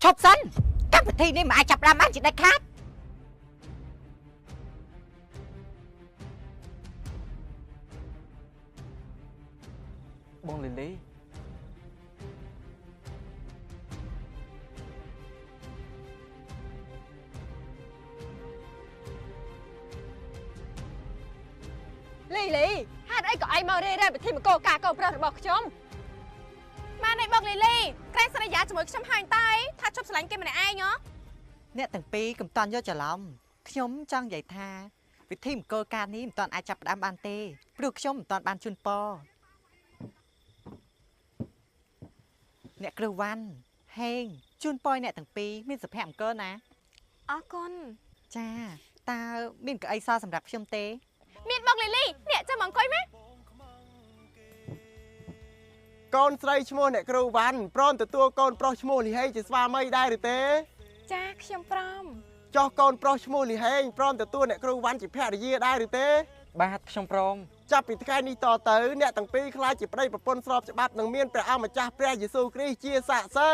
ឈប់សិនកម្មវិធីនេះមិនអាចចាប់ផ្ដើមបានជាដាច់ខាតបងលីលីលីហេតុអីក៏ឯងមករេរ៉េពិធីមកកោការកោប្រុសរបស់ខ្ញុំបានឯងបងលីក្រែងសន្យាជាមួយខ្ញុំហើយតើថាជប់ស្រឡាញ់គេម្នាក់ឯងហ៎អ្នកទាំងពីរកុំតន់យកច្រឡំខ្ញុំចង់និយាយថាពិធីមង្គលការនេះមិនតន់អាចចាប់ផ្ដើមបានទេព្រោះខ្ញុំមិនតន់បានជូនពរអ្នកគ្រូវ៉ាន់ហេងជូនពរអ្នកទាំងពីរមានសុភមង្គលណាអរគុណចាតើមានកៅអីសល់សម្រាប់ខ្ញុំទេមានបងលីអ្នកចាំមកអង្គុយមកកូនស្រីឈ្មោះអ្នកគ្រូវ៉ាន់ព្រមទទួលកូនប្រុសឈ្មោះលីហេងជាស្វាមីដែរឬទេចាខ្ញុំព្រមចោះកូនប្រុសឈ្មោះលីហេងព្រមទទួលអ្នកគ្រូវ៉ាន់ជាភរិយាដែរឬទេបាទខ្ញុំព្រមចាប់ពីថ្ងៃនេះតទៅអ្នកទាំងពីរខ្លាចជាប្តីប្រពន្ធស្របច្បាប់នឹងមានព្រះអម្ចាស់ព្រះយេស៊ូវគ្រីស្ទជាសាក្សី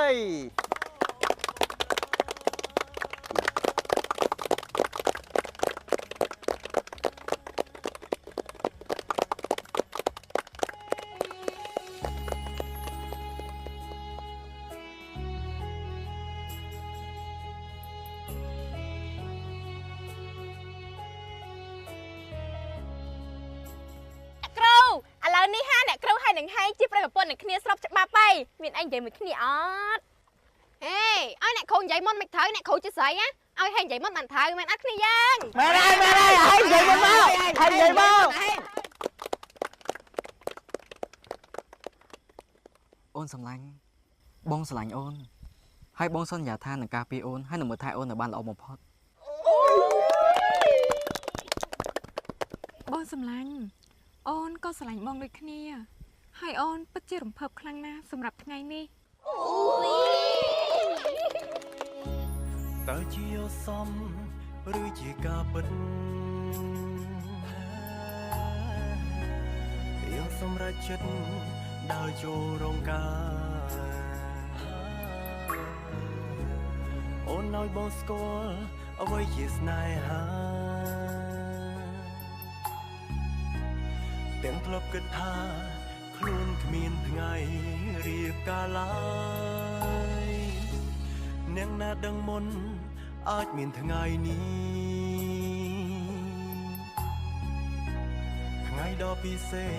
នឹងហែងជាប្រិយប្រពន្ធនឹងគ្នាស្របច្បាប់ហើយមានអីនិយាយមួយគ្នាអត់ហេឲ្យអ្នកគ្រូនិយាយមុនមិនត្រូវអ្នកគ្រូជាស្រីណាឲ្យហែងនិយាយមុនបានត្រូវមិនអត់គ្នាយ៉ាងមែនហើយហែងនិយាយមុនមកហែងនិយាយមកអូនសម្លាញ់បងស្រឡាញ់អូនហើយបងសន្យាថានឹងការពារអូនហើយនឹងមើលថែអូននៅបានល្អបំផុតបងសម្លាញ់អូនក៏ស្រឡាញ់បងដូចគ្នាហើយអូនពិតជារំភើបខ្លាំងណាស់សម្រាប់ថ្ងៃនេះតើជាសំឬជាការពិតយើងសម្រេចចិត្តដើរចូលរោងការអូនឲ្យបងស្គាល់អ្វីជាស្នេហាទាំងធ្លាប់គិតថាខ្លួនគ្មានថ្ងៃរៀបការឡើយអ្នកណាដឹងមុនអាចមានថ្ងៃនេះថ្ងៃដ៏ពិសេស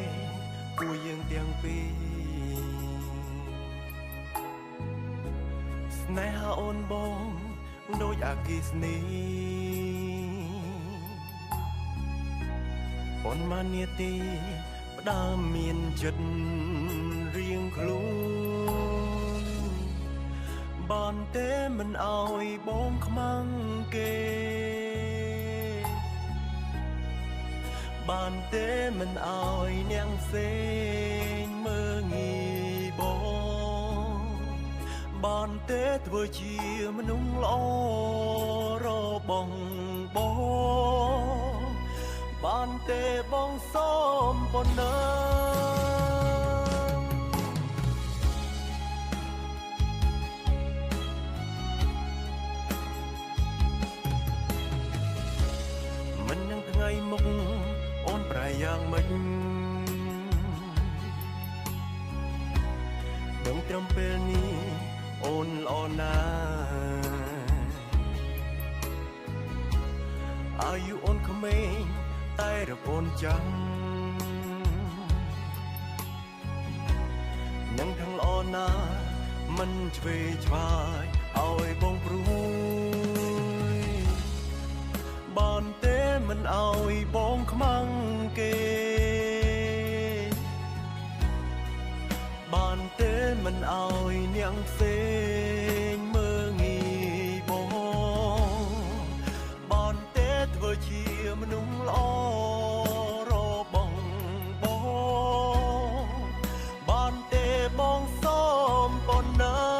ពួកយើងទាំងពីរស្នេហាអូនបងដូចអគ្គិសនីអូនមកនាទីផ្ដើមមានចិត្តរៀងខ្លួនបានទេមិនអោយបងខ្មាំងគេបានទេមិនអោយនាងផ្សេងមើងងាយបងបានទេធ្វើជាមនុស្សល្អរបងបងបានទេបងសូមប៉ុណ្ណឹងមិននឹងថ្ងៃមុខអូនប្រែយ៉ាងម៉េចដឹងត្រឹមពេលនេះអូនល្អណាស់អាយុអូនក្មេងតែរកអូនចាំនឹងទាំងល្អណាស់មិនឆ្វេងឆ្វាយឲ្យបងព្រួយបានទេមិនឲ្យបងខ្មាំងគេបានទេមិនឲ្យនាងផ្សេងមើងងាយបងបានទេធ្វើជាមនុស្សល្អរបងបងបានទេបងសូមប៉ុណ្ណឹង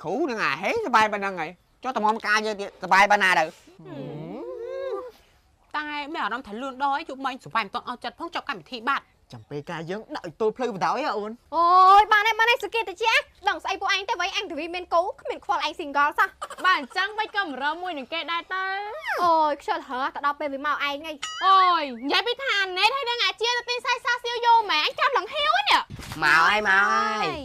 គ្រូនឹងអាហេសบายប៉ុណ្ណឹងហើយចុះតំងការយើងទៀតសบายប៉ុណ្ណាទៅ តែមានអារម្មណ៍ថាលឿនដល់យប់មិញសបាយមិនទាន់អស់ចិត្តផងចប់កម្មវិធីបាត់ ចាំពេលការយើងដាក់ឲ្យទល់ភ្លៅបណ្ដោយហ៎អូន អូយបានហើយសុគីតិចដឹងស្អីពួកឯងទៅវិញអញទៅវាមានគូគ្មានខ្វល់ឯង single សោះ បើអញ្ចឹងមិនក៏100មួយនឹងគេដែរទៅ អូយខ្ជិលហើទៅដល់ពេលវាមកឯងហី អូយនិយាយពីថាអាណេតហើយនឹងអាជាទៅទីសាយសាសៀវយកម៉ែអញចាំឡងហៀវនេះ មកហើយមកហើយ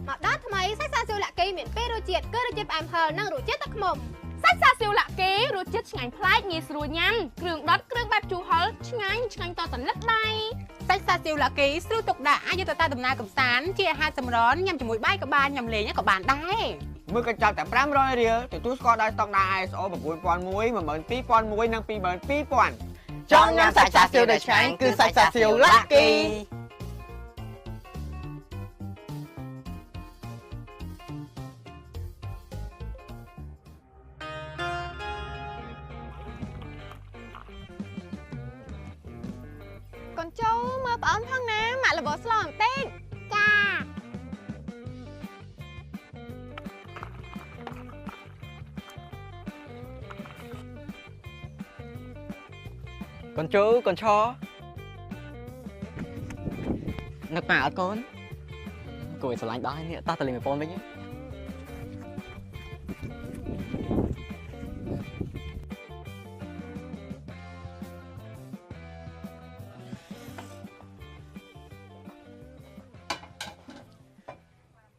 មកដល់ថ្មីសាច់សាសៀវលាក់គេមាន2រសជាតិគឺរសជាតិផ្អែមហឹរនិងរសជាតិទឹកឃ្មុំ សាច់សាសៀវលាក់គេរសជាតិឆ្ងាញ់ប្លែកងាយស្រួលញ៉ាំគ្រឿងដុតគ្រឿងបែបជូរហឹរឆ្ងាញ់តតលិតដៃ សាច់សាសៀវលាក់គីស្រួលទុកដាក់អាចយកទៅតាមដំណើរកំសាន្តជាអាហារសម្រន់ញ៉ាំជាមួយបាយក៏បានញ៉ាំលេងក៏បានដែរ មើលកញ្ចប់តែ500រៀលទទួលស្គាល់ដោយស្តង់ដារ ISO 9001 12001 និង 22000 ចង់ញ៉ាំសាច់សាសៀវដែលឆ្ងាញ់គឺសាច់សាសៀវលាក់គី កូនចូលមើលប្អូនផងណាម៉ាក់លបស្លបន្តិចចា កូនជូកូនឆនឹកម៉ែអត់កូនគួរឲ្យស្រឡាញ់ដល់នេះតោះទៅលេងប្រពន្ធវិញ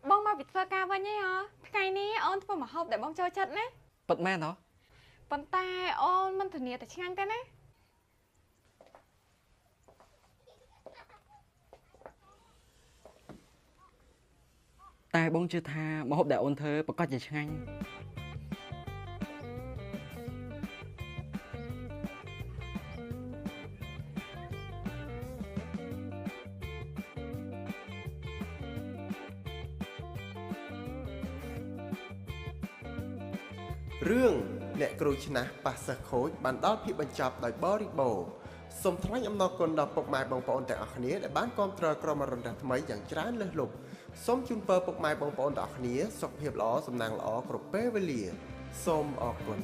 បងមកពីធ្វើការវិញហីហ៎ថ្ងៃនេះអូនធ្វើម្ហូបដែលបងចូលចិត្តណា ពិតមែនហ៎ ប៉ុន្តែអូនមិនធានាតែឆ្ងាញ់ទេណា តែបងជឿថាម្ហូបដែលអូនធ្វើប្រកាសជាឆ្ងាញ់ រឿងអ្នកគ្រូឆ្នះប៉ះសិស្សខូចបានដល់ភាពបញ្ចប់ដោយបរិបូរណ៍សូមថ្លែងអំណរគុណដល់ពុកម៉ែបងប្អូនទាំងអស់គ្នាដែលបានគាំទ្រក្រុមអរិនថ្មីយ៉ាងច្រើនលើសលប់សូមជូនពរពុកម៉ែបងប្អូនទាំងអស់គ្នាសុខភាពល្អសំណាងល្អគ្រប់ពេលវេលាសូមអរគុណ